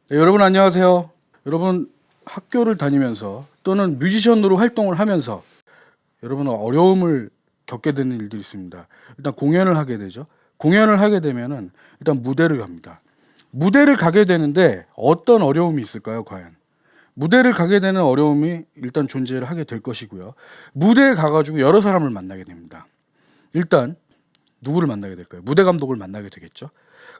네, 여러분 안녕하세요. 여러분 학교를 다니면서 또는 뮤지션으로 활동을 하면서 여러분은 어려움을 겪게 되는 일들이 있습니다. 일단 공연을 하게 되죠. 공연을 하게 되면은 일단 무대를 갑니다. 무대를 가게 되는데 어떤 어려움이 있을까요, 과연? 무대를 가게 되는 어려움이 일단 존재를 하게 될 것이고요. 무대에 가가지고 여러 사람을 만나게 됩니다. 일단 누구를 만나게 될까요? 무대 감독을 만나게 되겠죠.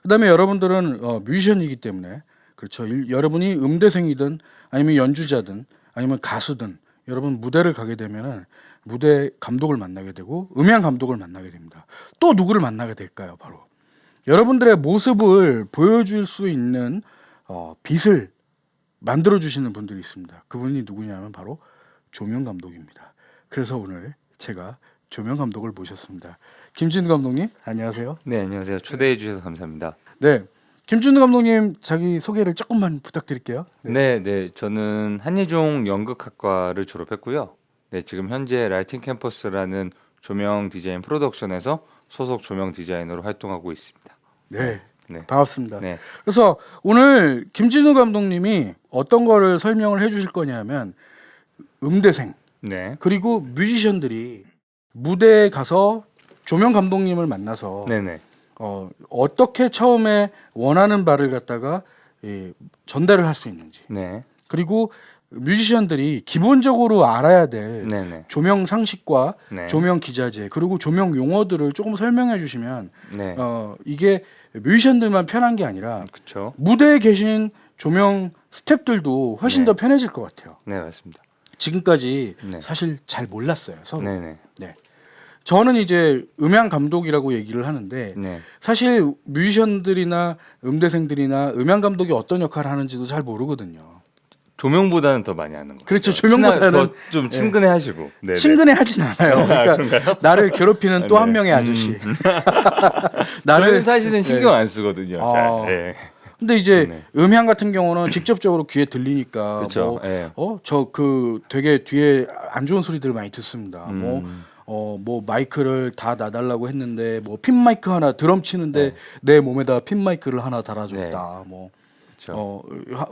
그다음에 여러분들은 뮤지션이기 때문에 그렇죠. 여러분이 음대생이든 아니면 연주자든 아니면 가수든 여러분 무대를 가게 되면은 무대 감독을 만나게 되고 음향 감독을 만나게 됩니다. 또 누구를 만나게 될까요? 바로 여러분들의 모습을 보여줄 수 있는 빛을 만들어 주시는 분들이 있습니다. 그분이 누구냐면 바로 조명 감독입니다. 그래서 오늘 제가 조명 감독을 모셨습니다. 김진우 감독님 안녕하세요. 네, 안녕하세요. 초대해 주셔서 감사합니다. 네, 김준우 감독님 자기 소개를 조금만 부탁드릴게요. 네. 저는 한예종 연극학과를 졸업했고요. 네, 지금 현재 라이팅 캠퍼스라는 조명 디자인 프로덕션에서 소속 조명 디자이너로 활동하고 있습니다. 네, 네. 반갑습니다. 네. 그래서 오늘 김진우 감독님이 어떤 거를 설명을 해주실 거냐면 음대생 네. 그리고 뮤지션들이 무대에 가서 조명 감독님을 만나서 네네. 어떻게 처음에 원하는 바를 갖다가 전달을 할 수 있는지 네. 그리고 뮤지션들이 기본적으로 알아야 될 네네. 조명 상식과 네. 조명 기자재 그리고 조명 용어들을 조금 설명해 주시면 네. 이게 뮤지션들만 편한 게 아니라 그렇죠. 무대에 계신 조명 스태프들도 훨씬 네. 더 편해질 것 같아요. 네, 맞습니다. 지금까지 네. 사실 잘 몰랐어요, 서로. 네네. 네. 저는 이제 음향 감독이라고 얘기를 하는데 네. 사실 뮤지션들이나 음대생들이나 음향 감독이 어떤 역할을 하는지도 잘 모르거든요. 조명보다는 더 많이 하는 거죠. 그렇죠. 조명보다는 더 좀 친근해하시고. 네네. 친근해하진 않아요. 그러니까 나를 괴롭히는 또 한 네. 명의 아저씨. 저는 사실은 신경 안 쓰거든요. 아. 잘. 네. 근데 이제 네. 음향 같은 경우는 직접적으로 귀에 들리니까 그렇죠. 네. 저 그 되게 뒤에 안 좋은 소리들을 많이 듣습니다. 뭐 마이크를 다 놔달라고 했는데 뭐 핀 마이크 하나 드럼 치는데 내 몸에다 핀 마이크를 하나 달아줬다. 뭐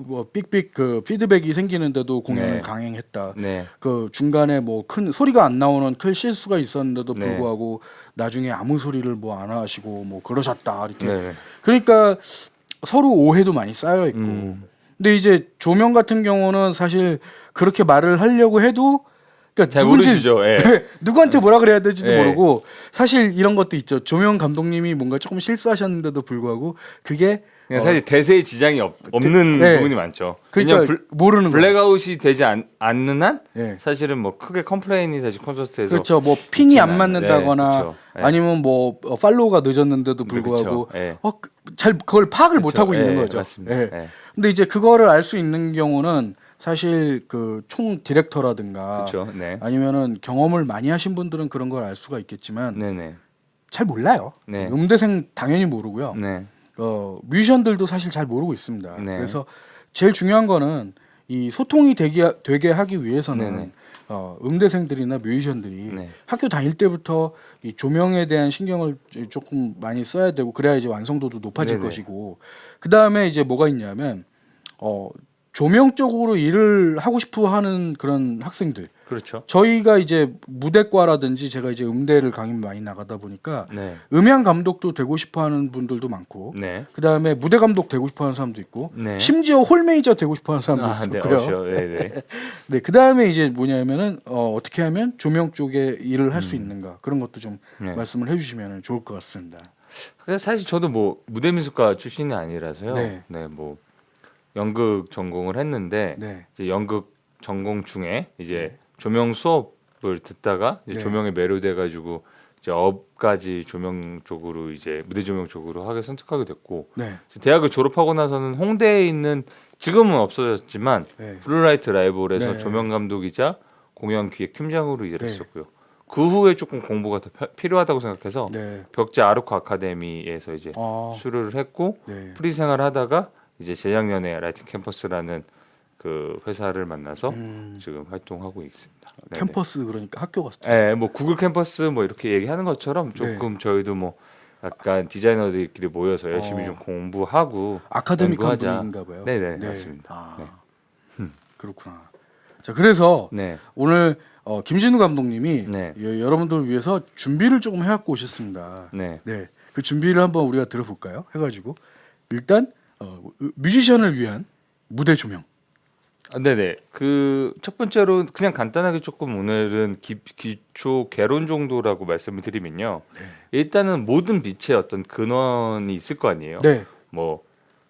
뭐 삑삑 그 피드백이 생기는데도 공연을 네. 강행했다. 네. 그 중간에 뭐 큰 소리가 안 나오는 큰 실수가 있었는데도 네. 불구하고 나중에 아무 소리를 뭐 안 하시고 뭐 그러셨다 이렇게. 네. 그러니까 서로 오해도 많이 쌓여 있고. 근데 이제 조명 같은 경우는 사실 그렇게 말을 하려고 해도 그러니까 잘 모르시죠. 예. 누구한테 뭐라 그래야 될지도 예. 모르고 사실 이런 것도 있죠. 조명 감독님이 뭔가 조금 실수하셨는데도 불구하고 그게 그냥 사실 대세에 지장이 없는 네. 부분이 많죠. 그러니까 왜냐면 모르는 거예요. 블랙아웃이 되지 않는 한 예. 사실은 뭐 크게 컴플레인이 사실 콘서트에서 그렇죠. 뭐 핀이 안 있지는 맞는다거나 네, 그렇죠. 예. 아니면 뭐 팔로우가 늦었는데도 불구하고 그렇죠. 예. 잘 그걸 파악을 못 그렇죠. 하고 있는 예, 거죠. 맞습니다. 예. 예. 근데 이제 그거를 알 수 있는 경우는 사실 그 총 디렉터라든가 그렇죠. 네. 아니면은 경험을 많이 하신 분들은 그런 걸 알 수가 있겠지만 네네. 잘 몰라요. 네. 음대생 당연히 모르고요. 네. 뮤지션들도 사실 잘 모르고 있습니다. 네. 그래서 제일 중요한 거는 이 소통이 되게 하기 위해서는 네네. 음대생들이나 뮤지션들이 네. 학교 다닐 때부터 이 조명에 대한 신경을 조금 많이 써야 되고 그래야 이제 완성도도 높아질 네네. 것이고 그 다음에 이제 뭐가 있냐면 조명 쪽으로 일을 하고 싶어 하는 그런 학생들 그렇죠. 저희가 이제 무대과라든지 제가 이제 음대를 강의 많이 나가다 보니까 네. 음향 감독도 되고 싶어 하는 분들도 많고 네. 그다음에 무대 감독 되고 싶어 하는 사람도 있고 네. 심지어 홀 매니저 되고 싶어 하는 사람도 있어요. 네. 그래요. 네네. 네, 그다음에 이제 뭐냐면은 어떻게 하면 조명 쪽에 일을 할 수 있는가 그런 것도 좀 네. 말씀을 해주시면 좋을 것 같습니다. 그래서 사실 저도 뭐 무대미술과 출신이 아니라서요. 네. 네. 뭐 연극 전공을 했는데 네, 이제 연극 전공 중에 이제 조명 수업을 듣다가 이제 네. 조명에 매료돼 가지고 이제 업까지 조명 쪽으로 이제 무대 조명 쪽으로 하게 선택하게 됐고 네, 대학을 졸업하고 나서는 홍대에 있는 지금은 없어졌지만 네. 블루라이트 라이벌에서 네. 조명 감독이자 공연 기획 팀장으로 일했었고요. 그 후에 조금 공부가 더 필요하다고 생각해서 네. 벽제 아르코 아카데미에서 이제 아, 수료를 했고 네. 프리 생활을 하다가 이제 재작년에 라이팅 캠퍼스라는 그 회사를 만나서 지금 활동하고 있습니다. 네네. 캠퍼스 그러니까 학교 갔을 때. 네, 뭐 구글 캠퍼스 뭐 이렇게 얘기하는 것처럼 조금 저희도 뭐 약간 디자이너들끼리 모여서 열심히 좀 공부하고 아카데믹한 연구하자. 분위기인가 봐요. 네네, 맞습니다. 아, 그렇구나. 자, 그래서 네. 오늘 김진우 감독님이 네. 여러분들을 위해서 준비를 조금 해갖고 오셨습니다. 네. 네, 그 준비를 한번 우리가 들어볼까요? 해가지고 일단 뮤지션을 위한 무대 조명. 네네. 그 첫 번째로 그냥 간단하게 조금 오늘은 기초 개론 정도라고 말씀을 드리면요. 일단은 모든 빛의 어떤 근원이 있을 거 아니에요. 네. 뭐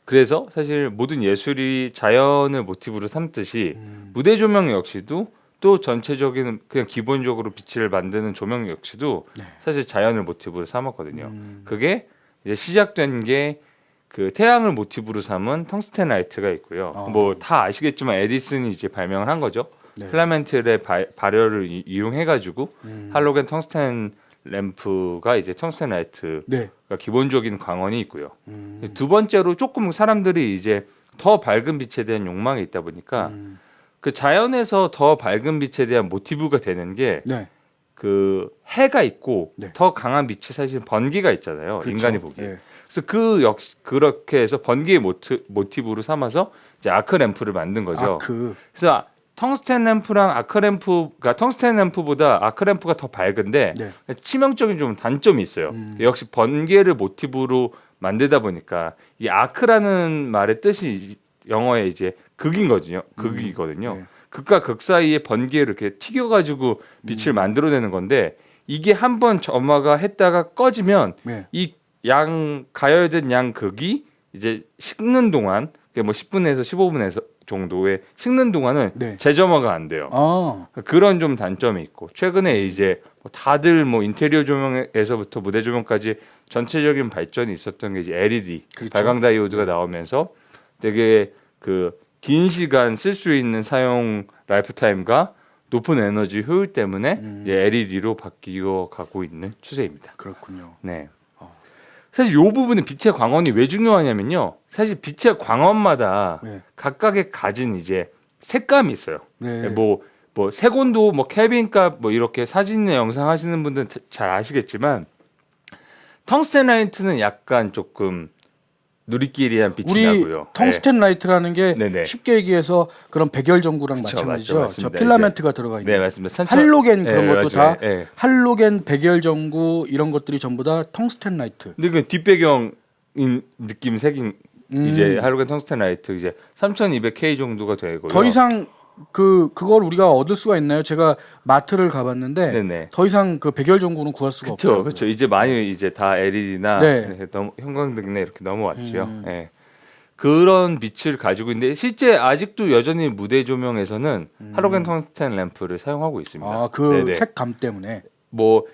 그래서 사실 모든 예술이 자연을 모티브로 삼듯이 무대 조명 역시도 또 전체적인 그냥 기본적으로 빛을 만드는 조명 역시도 사실 자연을 모티브로 삼았거든요. 그게 이제 시작된 게 그 태양을 모티브로 삼은 텅스텐 라이트가 있고요. 뭐 다 아시겠지만 에디슨이 이제 발명을 한 거죠. 필라멘트의 발열을 이용해 가지고 할로겐 텅스텐 램프가 이제 텅스텐 라이트가 기본적인 광원이 있고요. 두 번째로 조금 사람들이 이제 더 밝은 빛에 대한 욕망이 있다 보니까 그 자연에서 더 밝은 빛에 대한 모티브가 되는 게 그 해가 있고 더 강한 빛이 사실 번개가 있잖아요. 그렇죠. 인간이 보기에. 그래서 그 역시 그렇게 해서 번개의 모티브로 삼아서 이제 아크 램프를 만든 거죠. 그래서 텅스텐 램프랑 아크 램프가 텅스텐 램프보다 아크 램프가 더 밝은데 치명적인 좀 단점이 있어요. 역시 번개를 모티브로 만들다 보니까 이 아크라는 말의 뜻이 영어에 이제 극이거든요. 극과 극 사이에 번개를 이렇게 튀겨가지고 빛을 만들어내는 건데 이게 한번 점화가 했다가 꺼지면 이 양 가열된 양 극이 이제 식는 동안 뭐 10분에서 15분에서 정도의 식는 동안은 재점화가 안 돼요. 그런 좀 단점이 있고 최근에 이제 다들 뭐 인테리어 조명에서부터 무대 조명까지 전체적인 발전이 있었던 게 이제 LED 발광 다이오드가 나오면서 되게 그 긴 시간 쓸 수 있는 사용 라이프 타임과 높은 에너지 효율 때문에 이제 LED로 바뀌어 가고 있는 추세입니다. 그렇군요. 네. 사실 이 부분은 빛의 광원이 왜 중요하냐면요. 사실 빛의 광원마다 각각의 가진 이제 색감이 있어요. 뭐 색온도 뭐 켈빈값 뭐 이렇게 사진이나 영상 하시는 분들은 잘 아시겠지만 텅스텐 라이트는 약간 조금 누리끼리한 빛이 나고요. 텅스텐 라이트라는 게 쉽게 얘기해서 그런 백열 전구랑 마찬가지죠. 저 필라멘트가 들어가 있는. 네, 맞습니다. 할로겐 그런 것도 다 할로겐 백열 전구 이런 것들이 전부 다 텅스텐 라이트. 근데 그 뒷배경인 느낌 색인 이제 할로겐 텅스텐 라이트 이제 3200K 정도가 되고요. 더 이상 그걸 우리가 얻을 수가 있나요? 제가 마트를 가봤는데 더 이상 그 백열 전구는 구할 수가 없어요. 그렇죠. 이제 많이 이제 다 LED나 형광등이나 이렇게 넘어왔죠. 그런 빛을 가지고 있는데 실제 아직도 여전히 무대 조명에서는 할로겐 텅스텐 램프를 사용하고 있습니다. 그 색감 때문에. 뭐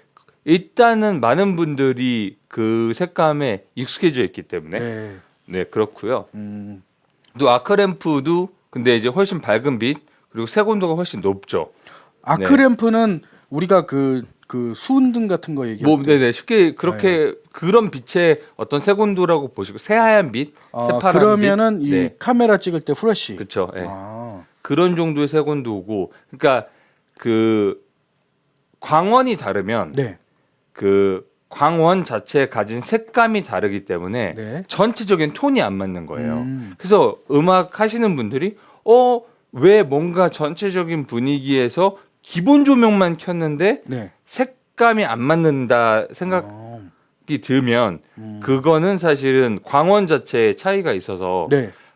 일단은 많은 분들이 그 색감에 익숙해져 있기 때문에 그렇고요. 또 아크램프도 근데 이제 훨씬 밝은 빛 그리고 색온도가 훨씬 높죠. 아크램프는 우리가 그 수은등 같은 거 얘기하는 쉽게 그렇게 그런 빛의 어떤 색온도라고 보시고 새하얀 빛, 새파란 그러면은 빛. 이 카메라 찍을 때 후레쉬. 그렇죠. 그런 정도의 색온도고, 그러니까 그 광원이 다르면 그 광원 자체에 가진 색감이 다르기 때문에 전체적인 톤이 안 맞는 거예요. 그래서 음악 하시는 분들이 왜 뭔가 전체적인 분위기에서 기본 조명만 켰는데 색감이 안 맞는다 생각이 들면 그거는 사실은 광원 자체의 차이가 있어서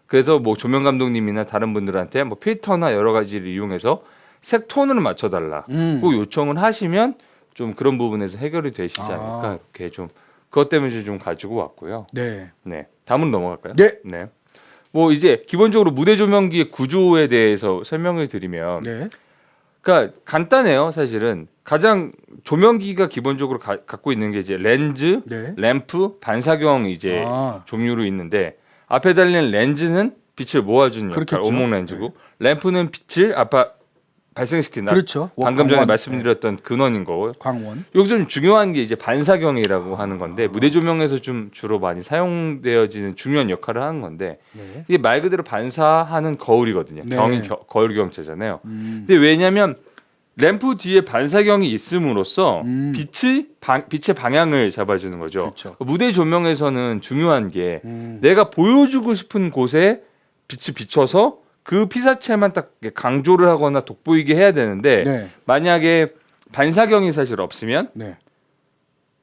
그래서 뭐 조명 감독님이나 다른 분들한테 뭐 필터나 여러 가지를 이용해서 색 톤을 맞춰달라고 요청을 하시면 좀 그런 부분에서 해결이 되시지 않을까 이렇게 좀 그것 때문에 좀 가지고 왔고요. 다음으로 넘어갈까요? 뭐 이제 기본적으로 무대 조명기의 구조에 대해서 설명을 드리면 그러니까 간단해요. 사실은 가장 조명기가 기본적으로 갖고 있는 게 이제 렌즈, 램프, 반사경 이제 종류로 있는데 앞에 달린 렌즈는 빛을 모아주는 역할, 온목 렌즈고 램프는 빛을 발생시키는 그렇죠. 방금 전에 광원. 말씀드렸던 근원인 거고요. 광원. 여기서 좀 중요한 게 이제 반사경이라고 하는 건데 무대 조명에서 좀 주로 많이 사용되어지는 중요한 역할을 하는 건데 네. 이게 말 그대로 반사하는 거울이거든요. 네. 경이 거울 경체잖아요. 근데 왜냐하면 램프 뒤에 반사경이 있음으로써 빛의 방향을 잡아주는 거죠. 그렇죠. 무대 조명에서는 중요한 게 내가 보여주고 싶은 곳에 빛이 비춰서 그 피사체만 딱 강조를 하거나 돋보이게 해야 되는데 네. 만약에 반사경이 사실 없으면 네.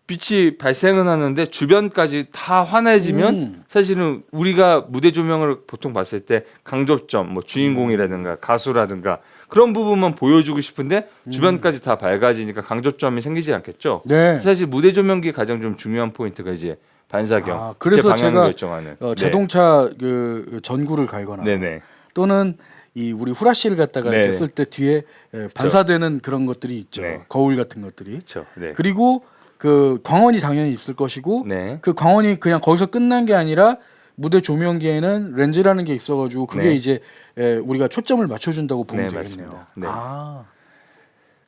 빛이 발생은 하는데 주변까지 다 환해지면 사실은 우리가 무대 조명을 보통 봤을 때 강조점, 뭐 주인공이라든가 가수라든가 그런 부분만 보여주고 싶은데 주변까지 다 밝아지니까 강조점이 생기지 않겠죠. 네. 사실 무대 조명기의 가장 좀 중요한 포인트가 이제 반사경, 그래서 빛의 방향을 제가 결정하는 자동차 그 전구를 갈거나 네네. 또는 이 우리 후라시를 갖다가 네. 이렇게 쓸 때 뒤에 반사되는 그런 것들이 있죠. 네. 거울 같은 것들이. 그렇죠. 네. 그리고 그 광원이 당연히 있을 것이고 네. 그 광원이 그냥 거기서 끝난 게 아니라 무대 조명기에는 렌즈라는 게 있어가지고 그게 네. 이제 우리가 초점을 맞춰준다고 보면 네, 되겠네요. 맞습니다. 네. 아,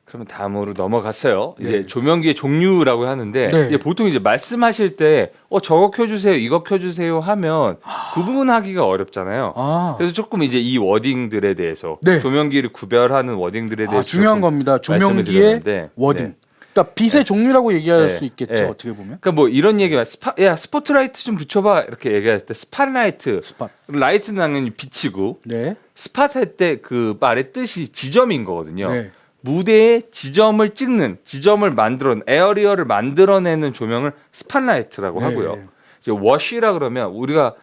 그러면 다음으로 넘어갔어요. 네. 이제 조명기의 종류라고 하는데 네. 이제 보통 이제 말씀하실 때 저거 켜주세요, 이거 켜주세요 하면 구분하기가 어렵잖아요. 그래서 조금 이제 이 워딩들에 대해서 네. 조명기를 구별하는 워딩들에 대해서 중요한 겁니다. 말씀을 조명기의 드렸는데, 워딩. 네. 그러니까 빛의 종류라고 얘기할 네. 수 있겠죠. 네. 어떻게 보면. 그러니까 뭐 이런 얘기가 야 스포트라이트 좀 붙여봐 이렇게 얘기할 때 스팟라이트, 스팟. 라이트는 당연히 빛이고 네. 스팟 할 때 그 말의 뜻이 지점인 거거든요. 네. 무대에 지점을 찍는, 지점을 만들어낸, 에어리어를 만들어내는 조명을 스팟라이트라고 네. 하고요. 이제 워시라 그러면 우리가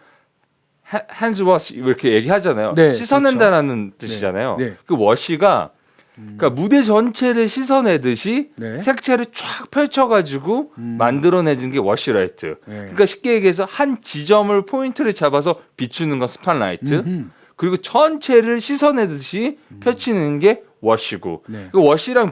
hands wash 이렇게 얘기하잖아요. 네, 씻어낸다라는 뜻이잖아요. 네. 그 워시가 그러니까 무대 전체를 씻어내듯이 네. 색채를 쫙 펼쳐가지고 만들어내는 게 워시라이트. 네. 그러니까 쉽게 얘기해서 한 지점을 포인트를 잡아서 비추는 건 스팟라이트. 그리고 전체를 씻어내듯이 펼치는 게 워시고 네. 그 워시랑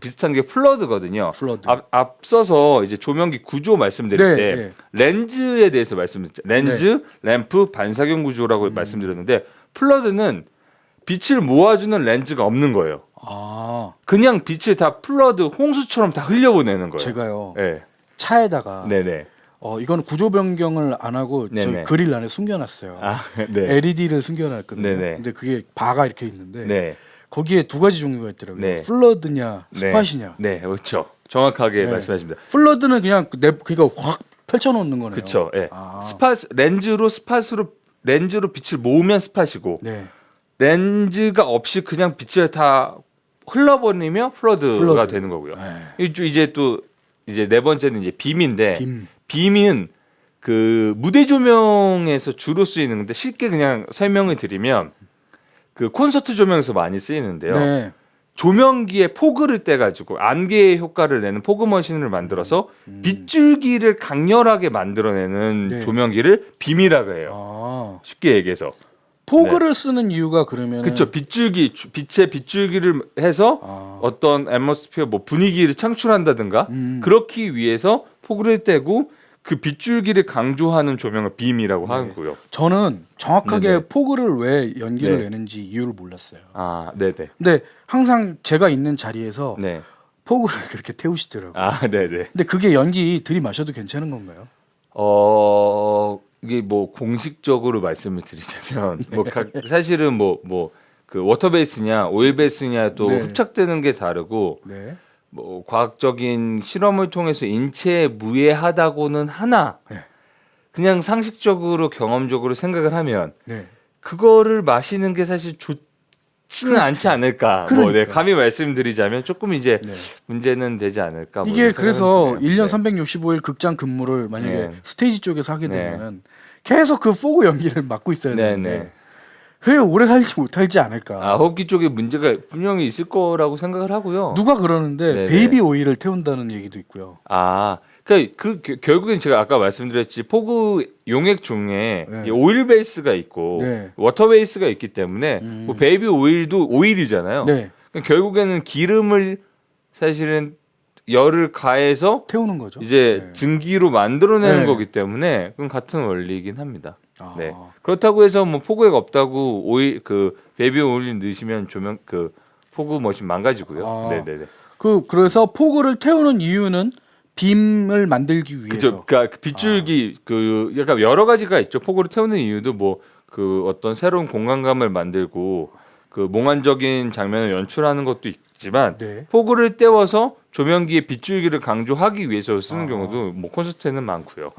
비슷한 게 플러드거든요. 플러드. 앞서서 이제 조명기 구조 말씀드릴 네, 때 네. 렌즈에 대해서 말씀드렸죠. 렌즈, 램프, 반사경 구조라고 말씀드렸는데 플러드는 빛을 모아주는 렌즈가 없는 거예요. 아, 그냥 빛을 다 플러드 홍수처럼 다 흘려보내는 거예요. 제가요 네. 차에다가 네네. 이거는 구조 변경을 안 하고 저 네네. 그릴 안에 숨겨놨어요. 아, 네. LED를 숨겨놨거든요. 네네. 근데 그게 바가 이렇게 있는데 네. 거기에 두 가지 종류가 있더라고요. 네. 플러드냐, 네. 스팟이냐. 네, 그렇죠. 정확하게 네. 말씀하십니다. 플러드는 그냥 그러니까 확 펼쳐놓는 거네요. 그렇죠. 예. 아. 스팟으로 빛을 모으면 스팟이고 네. 렌즈가 없이 그냥 빛을 다 흘러버리면 플러드가 플러드. 되는 거고요. 네. 이제 또 이제 네 번째는 이제 빔인데 빔. 빔은 그 무대 조명에서 주로 쓰이는데 쉽게 그냥 설명을 드리면 그 콘서트 조명에서 많이 쓰이는데요. 네. 조명기에 포그를 떼가지고 안개의 효과를 내는 포그 머신을 만들어서 빗줄기를 강렬하게 만들어내는 네. 조명기를 빔이라고 해요. 아. 쉽게 얘기해서. 포그를 쓰는 이유가 그러면 그렇죠. 빗줄기, 빛의 빗줄기를 해서 어떤 앰모스피어 뭐 분위기를 창출한다든가 그렇기 위해서 포그를 떼고 그 빗줄기를 강조하는 조명을 빔이라고 하고요. 저는 정확하게 네네. 포그를 왜 연기를 네. 내는지 이유를 몰랐어요. 아, 네네. 근데 항상 제가 있는 자리에서 네. 포그를 그렇게 태우시더라고요. 아, 네네. 근데 그게 연기 들이마셔도 괜찮은 건가요? 이게 뭐 공식적으로 말씀을 드리자면 사실은 뭐 그 워터 베이스냐 오일 베이스냐 또 네. 흡착되는 게 다르고 네. 뭐 과학적인 실험을 통해서 인체에 무해하다고는 하나 네. 그냥 상식적으로 경험적으로 생각을 하면 네. 그거를 마시는 게 사실 좋지는 않지 않을까. 뭐 네, 감히 말씀드리자면 조금 이제 네. 문제는 되지 않을까. 뭐 이게 이런 그래서 생각은 드네요. 1년 365일 극장 근무를 만약에 네. 스테이지 쪽에서 하게 네. 되면 계속 그 포그 연기를 맡고 있어야 네, 되는데 네. 왜 오래 살지 못할지 않을까. 호흡기 쪽에 문제가 분명히 있을 거라고 생각을 하고요. 누가 그러는데 네네. 베이비 오일을 태운다는 얘기도 있고요. 그러니까 결국엔 제가 아까 말씀드렸지 포그 용액 중에 네. 이 오일 베이스가 있고 네. 워터 베이스가 있기 때문에 뭐 베이비 오일도 오일이잖아요. 네. 그러니까 결국에는 기름을 사실은 열을 가해서 태우는 거죠. 이제 네. 증기로 만들어내는 네. 거기 때문에 그건 같은 원리이긴 합니다. 아. 네. 그렇다고 해서 뭐 포그가 없다고 오일 그 베이비 오일 넣으시면 조명 그 포그 머신 망가지고요. 아. 네네네. 그래서 포그를 태우는 이유는 빔을 만들기 위해서. 그죠. 그러니까 빗줄기 그 약간 여러 가지가 있죠. 포그를 태우는 이유도 뭐 그 어떤 새로운 공간감을 만들고 그 몽환적인 장면을 연출하는 것도 있지만 네. 포그를 떼워서 조명기의 빗줄기를 강조하기 위해서 쓰는 경우도 뭐 콘서트에는 많고요.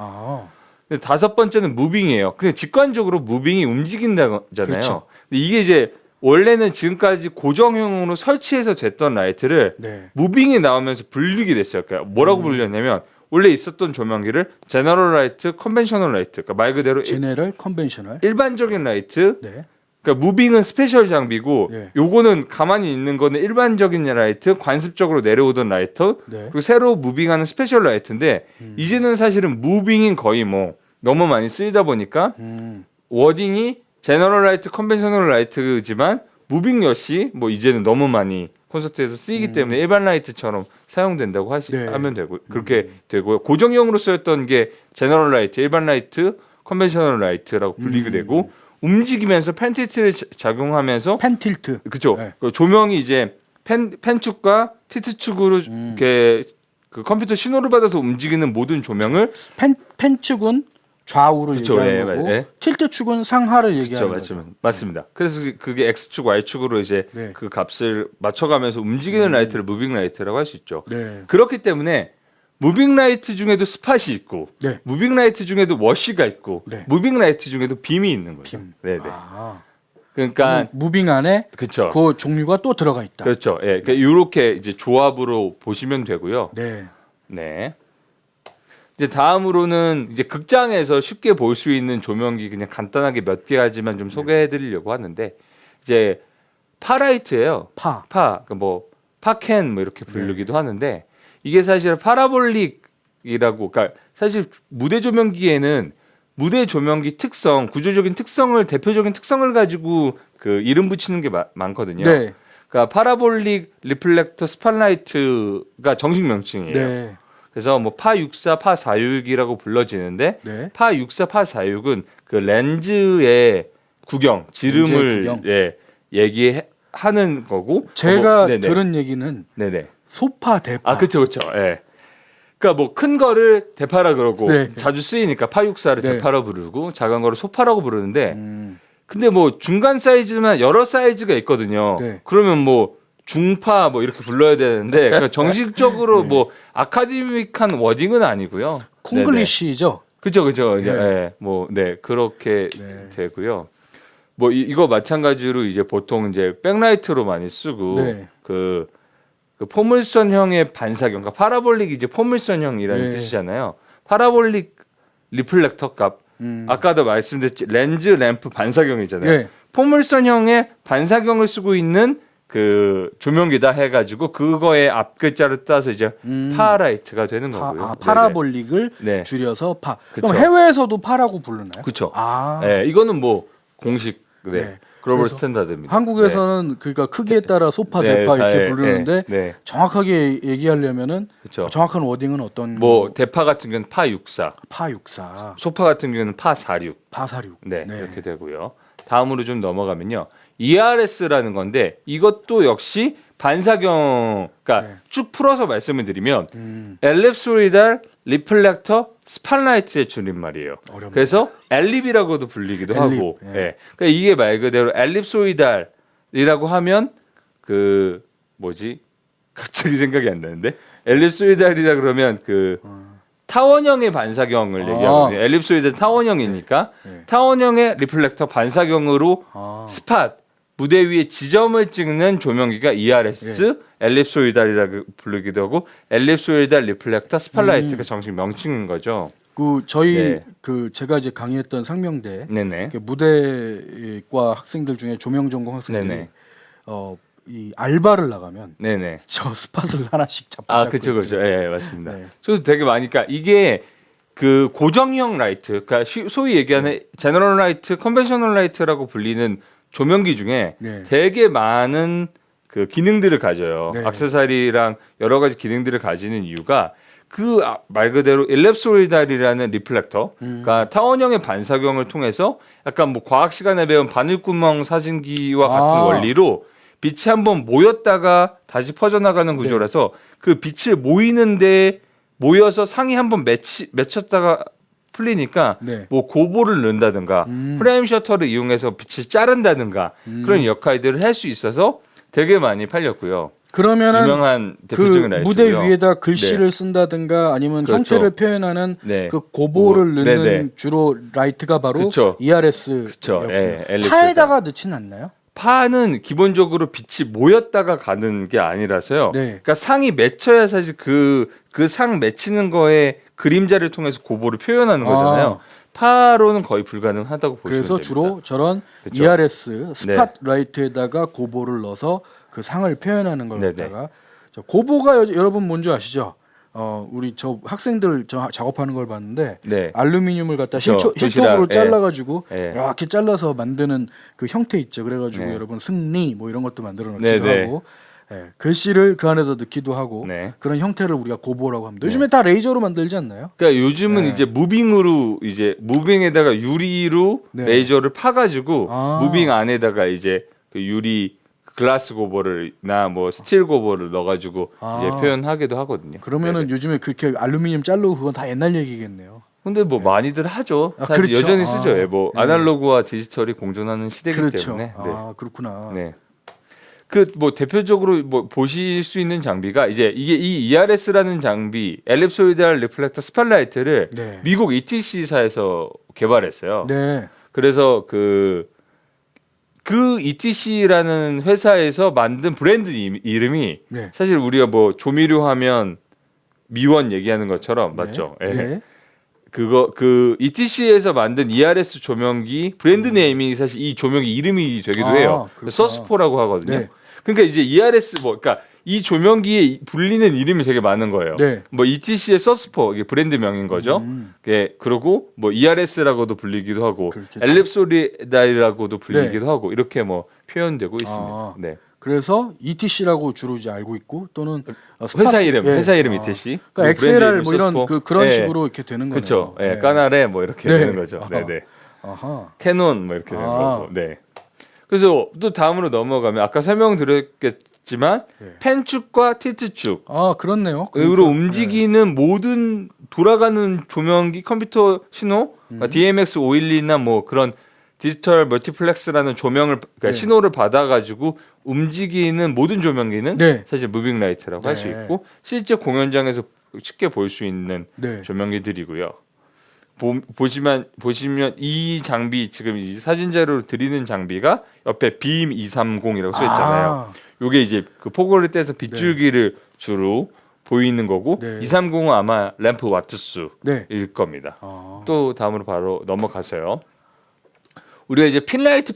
근데 다섯 번째는 무빙이에요. 근데 직관적으로 무빙이 움직인다잖아요. 그렇죠. 근데 이게 이제 원래는 지금까지 고정형으로 설치해서 됐던 라이트를 네. 무빙이 나오면서 분리게 됐어요. 그러니까 뭐라고 불렸냐면 원래 있었던 조명기를 제너럴 라이트, 컨벤셔널 라이트. 그러니까 말 그대로 제네럴 컨벤셔널. 일반적인 라이트. 네. 그러니까 무빙은 스페셜 장비고 네. 요거는 가만히 있는 거는 일반적인 라이트, 관습적으로 내려오던 라이트. 네. 그리고 새로 무빙하는 스페셜 라이트인데 이제는 사실은 무빙인 거의 뭐 너무 많이 쓰이다 보니까 워딩이 제너럴 라이트, 컨벤셔널 라이트지만 무빙 역시 뭐 이제는 너무 많이 콘서트에서 쓰이기 때문에 일반 라이트처럼 사용된다고 네. 하면 되고 그렇게 되고요. 고정형으로 쓰였던 게 제너럴 라이트, 일반 라이트, 컨벤셔널 라이트라고 불리게 되고 움직이면서 펜틸트를 작용하면서 펜틸트. 그렇죠. 네. 그 조명이 이제 펜축과 티트축으로 이렇게 그 컴퓨터 신호를 받아서 움직이는 모든 조명을 펜축은 좌우로 그쵸, 얘기하는 예, 거고 예. 틸트축은 상하를 얘기하는 그렇죠, 거죠. 맞습니다. 그래서 그게 X축, Y축으로 이제 네. 그 값을 맞춰가면서 움직이는 라이트를 무빙 라이트라고 할 수 있죠. 네. 그렇기 때문에 무빙 라이트 중에도 스팟이 있고, 네. 무빙 라이트 중에도 워시가 있고, 네. 무빙 라이트 중에도 빔이 있는 거죠. 빔. 네네. 아. 그러니까 무빙 안에 그렇죠. 그 종류가 또 들어가 있다. 그렇죠. 예, 그러니까 이렇게 이제 조합으로 보시면 되고요. 네. 네. 이제 다음으로는 이제 극장에서 쉽게 볼 수 있는 조명기 그냥 간단하게 몇 개가지만 좀 소개해드리려고 하는데 이제 파라이트예요. 그러니까 뭐 파켄 뭐 이렇게 부르기도 하는데 이게 사실 파라볼릭이라고 그러니까 사실 무대 조명기에는 무대 조명기 특성, 구조적인 특성을 대표적인 특성을 가지고 그 이름 붙이는 게 많거든요. 네. 그러니까 파라볼릭 리플렉터 스팟라이트가 정식 명칭이에요. 네. 그래서 뭐 파64, 파46이라고 불러지는데 네. 파64, 파46은 그 렌즈의 구경, 지름을 구경. 예, 얘기하는 거고 제가 네네. 들은 얘기는 네네. 소파 대파. 아 그렇죠, 그렇죠. 예. 그러니까 뭐 큰 거를 대파라 그러고 네. 자주 쓰이니까 파64를 네. 대파라 부르고 작은 거를 소파라고 부르는데 근데 뭐 중간 사이즈만 여러 사이즈가 있거든요. 네. 그러면 뭐 중파 뭐 이렇게 불러야 되는데 그러니까 정식적으로 뭐 아카데믹한 워딩은 아니고요. 콩글리시죠. 그죠, 그죠. 이제 네. 예, 뭐 네, 그렇게 네. 되고요. 뭐 이거 마찬가지로 이제 보통 이제 백라이트로 많이 쓰고 네. 그 포물선형의 반사경, 그러니까 파라볼릭 이제 포물선형이라는 네. 뜻이잖아요. 파라볼릭 리플렉터 값 아까도 말씀드렸지 렌즈 램프 반사경이잖아요. 네. 포물선형의 반사경을 쓰고 있는 그 조명기다 해가지고 그거의 앞 글자를 따서 이제 파라이트가 되는 거고요. 파라볼릭을 네. 줄여서 파. 그쵸. 그럼 해외에서도 파라고 부르나요? 그렇죠. 아. 네, 이거는 뭐 공식 네. 글로벌 그래서 스탠다드입니다. 한국에서는 그러니까 크기에 따라 소파, 네, 대파 이렇게 네, 부르는데 네. 정확하게 얘기하려면은 그쵸. 정확한 워딩은 어떤 뭐 대파 같은 경우는 파64, 파64, 소파 같은 경우는 파46, 파46. 네, 이렇게 되고요. 다음으로 좀 넘어가면요. ERS라는 건데 이것도 역시 반사경, 그러니까 쭉 풀어서 말씀을 드리면 엘립소이달 리플렉터 스팟라이트의 줄임말이에요. 어렵네요. 그래서 엘립이라고도 불리기도 엘립, 하고, 예. 예. 그러니까 이게 말 그대로 엘립소이달이라고 하면 그 뭐지? 갑자기 생각이 안 나는데 엘립소이달이라 그러면 그 타원형의 반사경을 얘기하거든요. 엘립소이달 타원형이니까 네. 타원형의 리플렉터 반사경으로 스팟 무대 위에 지점을 찍는 조명기가 ERS, 엘립소이달이라고 부르기도 하고 엘립소이달 리플렉터 스팟라이트가 정식 명칭인 거죠. 그 저희 네. 그 제가 이제 강의했던 상명대 네네. 그 무대과 학생들 중에 조명 전공 학생들이 네네. 이 알바를 나가면 네네. 저 스팟을 하나씩 잡고 아, 그렇죠, 그렇죠. 예, 맞습니다. 네. 저도 되게 많으니까 이게 그 고정형 라이트, 그러니까 소위 얘기하는 제너럴 라이트, 컨벤셔널 라이트라고 불리는 조명기 중에 네. 되게 많은 그 기능들을 가져요. 네. 액세서리랑 여러 가지 기능들을 가지는 이유가 그 말 그대로 일랩소이달이라는 리플렉터, 그러니까 타원형의 반사경을 통해서 약간 뭐 과학 시간에 배운 바늘구멍 사진기와 같은 원리로 빛이 한번 모였다가 다시 퍼져나가는 구조라서 그 빛을 모이는데 모여서 상이 한번 맺혔다가 풀리니까 뭐 고보를 넣는다든가 프레임 셔터를 이용해서 빛을 자른다든가 그런 역할들을 할 수 있어서 되게 많이 팔렸고요. 그러면은 유명한 그 대표적인 라이트고요. 무대 위에다 글씨를 쓴다든가 아니면 그렇죠. 형태를 표현하는 네. 그 고보를 뭐, 넣는 네네. 주로 라이트가 바로 그쵸. ERS. 그렇죠. 예, 엘립스가. 파에다가 넣지는 않나요? 파는 기본적으로 빛이 모였다가 가는 게 아니라서요. 네. 그러니까 상이 맺혀야 사실 그 상 맺히는 거에 그림자를 통해서 고보를 표현하는 거잖아요. 파로는 거의 불가능하다고 보시면 그래서 됩니다. 주로 저런 그쵸. ERS 스팟라이트에다가 고보를 넣어서 그 상을 표현하는 걸 네네. 갖다가 고보가 여러분 뭔지 아시죠? 우리 저 학생들 작업하는 걸 봤는데 네. 알루미늄을 갖다 그쵸. 실톱으로 도시락, 잘라가지고 예. 이렇게 잘라서 만드는 그 형태 있죠. 그래가지고 네. 여러분 승리 뭐 이런 것도 만들어 놓기도 네네. 하고 글씨를 그 안에다 넣기도 하고 네. 그런 형태를 우리가 고보라고 합니다. 요즘에 다 레이저로 만들지 않나요? 그러니까 요즘은 네. 이제 무빙에다가 유리로 네. 레이저를 파가지고 아. 무빙 안에다가 이제 그 유리 글라스 고보를나 뭐 스틸 고보를 넣어가지고 이제 표현하기도 하거든요. 그러면은 네네. 요즘에 그렇게 알루미늄 자르고 그건 다 옛날 얘기겠네요. 근데 뭐 많이들 하죠. 사실 그렇죠. 여전히 쓰죠. 예, 뭐 네. 아날로그와 디지털이 공존하는 시대이기 그렇죠. 때문에. 네. 그렇구나. 네. 그 뭐 대표적으로 뭐 보실 수 있는 장비가 이제 이게 이 ERS라는 장비, 엘립소이달 리플렉터 스팟라이트를 네. 미국 ETC사에서 개발했어요. 네. 그래서 그 ETC라는 회사에서 만든 브랜드 이름이 네. 사실 우리가 뭐 조미료 하면 미원 얘기하는 것처럼 맞죠? 네. 예. 네. 그 ETC에서 만든 ERS 조명기 브랜드 네이밍이 사실 이 조명기 이름이 되기도 해요. 그렇구나. 서스포라고 하거든요. 네. 그러니까 이제 ERS 그러니까 이 조명기에 불리는 이름이 되게 많은 거예요. 네. 뭐 ETC의 서스포 이게 브랜드명인 거죠. 예, 그리고 뭐 ERS라고도 불리기도 하고 그렇겠죠. 엘립소리다이라고도 불리기도 하고 이렇게 뭐 표현되고 있습니다. 네. 그래서 ETC라고 주로 이제 알고 있고 또는 회사 이름 예. ETC. 그러니까 브랜드 XLR 이름 뭐 이런 서스포. 그런 예. 식으로 이렇게 되는 거네요. 그렇죠. 예, 네. 까나레 뭐 이렇게 네. 되는 거죠. 아하. 네, 네. 아하. 캐논 뭐 이렇게 되는 거고. 네. 그래서 또 다음으로 넘어가면 아까 설명드렸겠지만 펜축과 틸트축 그렇네요. 으로 움직이는 모든 돌아가는 조명기 컴퓨터 신호 DMX 512나 뭐 그런 디지털 멀티플렉스라는 조명을 그러니까 신호를 받아가지고 움직이는 모든 조명기는 사실 무빙 라이트라고 할 수 있고 실제 공연장에서 쉽게 볼 수 있는 조명기들이고요. 보시면 이 장비 지금 이 사진자료로 드리는 장비가 옆에 빔 230이라고 써 있잖아요. 요게 이제 그 포고를 떼서 빗줄기를 주로 보이는 거고 230은 아마 램프 와트수일 겁니다. 또 다음으로 바로 넘어가서요. 우리가 이제 핀라이트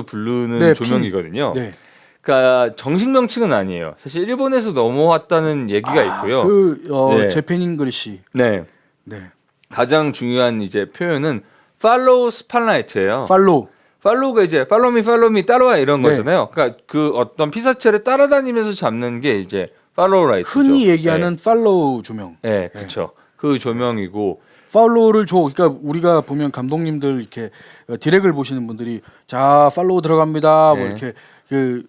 부르는 조명이거든요. 그러니까 정식 명칭은 아니에요. 사실 일본에서 넘어왔다는 얘기가 있고요. 재팬 잉글리시. 네. 가장 중요한 이제 표현은 팔로우 스팟라이트예요. 팔로우가 이제 팔로미 따라와 이런 거잖아요. 그러니까 그 어떤 피사체를 따라다니면서 잡는 게 이제 팔로우 라이트죠. 흔히 얘기하는 팔로우 조명. 네, 그렇죠. 그 조명이고 팔로우를 그러니까 우리가 보면 감독님들 이렇게 디렉을 보시는 분들이 자 팔로우 들어갑니다. 뭐 이렇게 그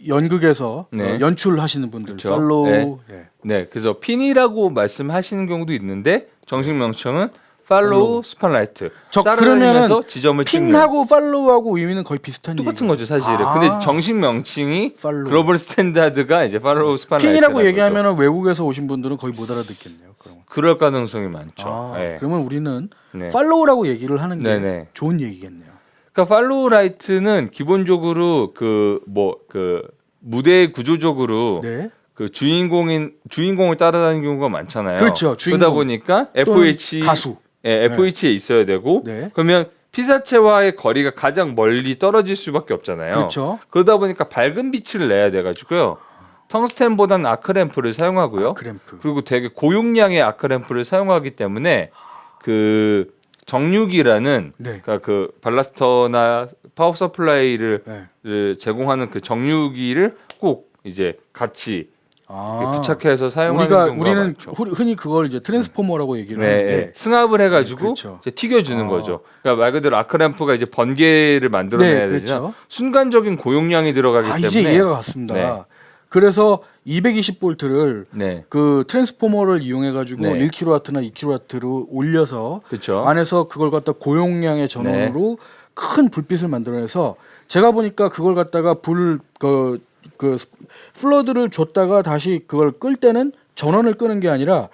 연극에서 연출하시는 분들 그쵸? 팔로우. 네, 그래서 핀이라고 말씀하시는 경우도 있는데 정식 명칭은 팔로우 스팟라이트. 따라다니면서 지점을 찍는. 핀하고 팔로우하고 의미는 거의 비슷한 똑같은 거죠, 사실은. 근데 정식 명칭이 글로벌 스탠다드가 이제 팔로우 스팟라이트. 핀이라고 얘기하면 외국에서 오신 분들은 거의 못 알아듣겠네요. 그럴 가능성이 많죠. 그러면 우리는 팔로우라고 얘기를 하는 게 네네. 좋은 얘기겠네요. 그러니까 팔로우 라이트는 기본적으로 그 무대 구조적으로 그 주인공을 따라다니는 경우가 많잖아요. 그렇죠. 그러다 보니까 FH 가수. FH에 있어야 되고 그러면 피사체와의 거리가 가장 멀리 떨어질 수밖에 없잖아요. 그렇죠. 그러다 보니까 밝은 빛을 내야 돼가지고요. 텅스텐보다는 아크램프를 사용하고요. 그리고 되게 고용량의 아크램프를 사용하기 때문에 그 정육이라는 그러니까 그 발라스터나 파워 서플라이를 제공하는 그 정육이를 꼭 이제 같이 부착해서 사용하는 경우가 우리는 많죠. 흔히 그걸 이제 트랜스포머라고 얘기를 네, 하는데 네. 승합을 해가지고 그렇죠. 이제 튀겨주는 거죠. 그러니까 말 그대로 아크램프가 이제 번개를 만들어내야 네, 되잖아. 그렇죠. 순간적인 고용량이 들어가기 때문에 이제 이해가 갔습니다. 네. 그래서 220볼트를 네. 그 트랜스포머를 이용해 가지고 네. 1kW나 2kW로 올려서 그렇죠. 안에서 그걸 갖다 고용량의 전원으로 큰 불빛을 만들어내서 제가 보니까 그걸 갖다가 그 플러드를 줬다가 다시 그걸 끌 때는 전원을 끄는 게 아니라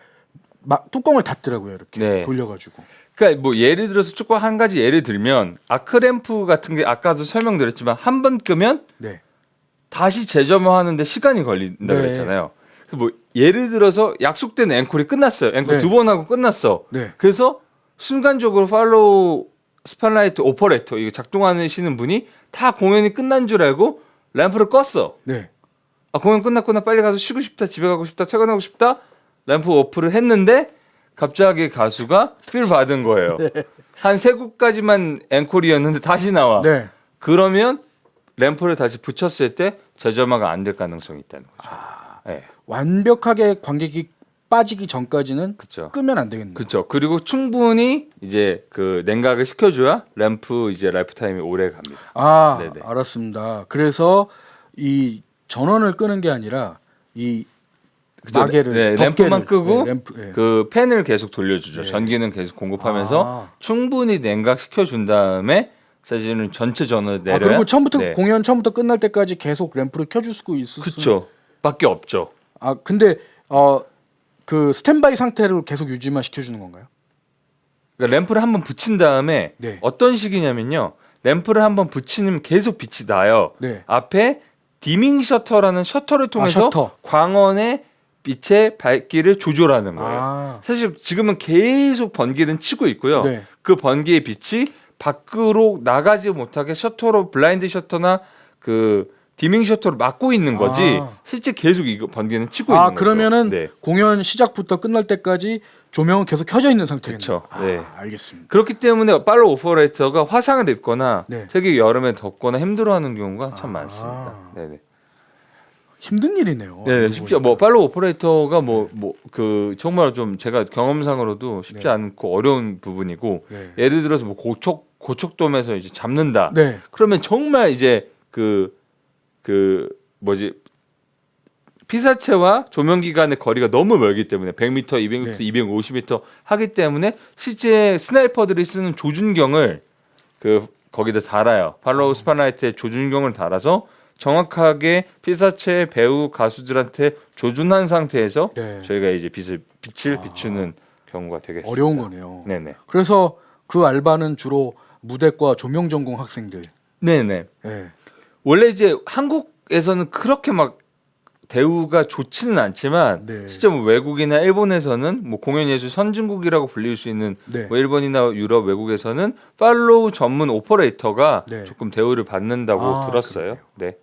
뚜껑을 닫더라고요. 이렇게 네. 돌려가지고. 그러니까 뭐 예를 들어서 조금 한 가지 예를 들면 아크램프 같은 게 아까도 설명드렸지만 한 번 끄면 네. 다시 재점화하는데 시간이 걸린다 네. 그랬잖아요. 뭐 예를 들어서 약속된 앵콜이 끝났어요. 앵콜 네. 2번 하고 끝났어. 네. 그래서 순간적으로 팔로우 스팟라이트 오퍼레이터 이거 작동하시는 분이 다 공연이 끝난 줄 알고 램프를 껐어. 네. 아 공연 끝났구나 빨리 가서 쉬고 싶다 집에 가고 싶다 퇴근하고 싶다 램프 오프를 했는데 갑자기 가수가 필 받은 거예요. 한 세 곡까지만 앵콜이었는데 다시 나와. 네. 그러면 램프를 다시 붙였을 때 재점화가 안 될 가능성이 있다는 거죠. 네. 완벽하게 관객이 빠지기 전까지는 그렇죠. 끄면 안 되겠네요. 그렇죠. 그리고 충분히 이제 그 냉각을 시켜줘야 램프 이제 라이프 타임이 오래 갑니다. 네네. 알았습니다. 그래서 이 전원을 끄는 게 아니라 이 마개를 램프만 끄고 네. 그 팬을 계속 돌려주죠. 네. 전기는 계속 공급하면서 충분히 냉각시켜 준 다음에 사실은 전체 전원을 내려야. 그리고 처음부터 공연 처음부터 끝날 때까지 계속 램프를 켜줄 수 있을 그렇죠. 밖에 없죠. 근데 그 스탠바이 상태로 계속 유지만 시켜주는 건가요? 그러니까 램프를 한번 붙인 다음에 네. 어떤 식이냐면요. 램프를 한번 붙이면 계속 빛이 나요. 네. 앞에 디밍 셔터라는 셔터를 통해서 셔터. 광원의 빛의 밝기를 조절하는 거예요. 사실 지금은 계속 번개는 치고 있고요. 네. 그 번개의 빛이 밖으로 나가지 못하게 셔터로 블라인드 셔터나 그 디밍 셔터를 막고 있는 거지. 실제 계속 이거 번개는 치고 있는 거죠. 그러면은 공연 시작부터 끝날 때까지 조명은 계속 켜져 있는 상태겠네요. 그렇죠. 네. 알겠습니다. 그렇기 때문에 팔로우 오퍼레이터가 화상을 입거나 네. 되게 여름에 덥거나 힘들어하는 경우가 참 많습니다. 네네. 힘든 일이네요. 네, 쉽지 뭐 팔로우 오퍼레이터가 그 정말 좀 제가 경험상으로도 쉽지 않고 어려운 부분이고 예를 들어서 뭐 고척돔에서 이제 잡는다. 그러면 정말 이제 그 뭐지 피사체와 조명기 간의 거리가 너무 멀기 때문에 100m, 200m, 250m 하기 때문에 실제 스나이퍼들이 쓰는 조준경을 거기다 달아요. 팔로우 스팟라이트에 조준경을 달아서 정확하게 피사체 배우 가수들한테 조준한 상태에서 저희가 이제 빛을 비추는 경우가 되겠습니다. 어려운 거네요. 네네. 그래서 그 알바는 주로 무대과 조명 전공 학생들. 네네. 원래 이제 한국에서는 그렇게 막 대우가 좋지는 않지만 실제 뭐 외국이나 일본에서는 뭐 공연예술 선진국이라고 불릴 수 있는 뭐 일본이나 유럽 외국에서는 팔로우 전문 오퍼레이터가 조금 대우를 받는다고 들었어요. 그래요? 네.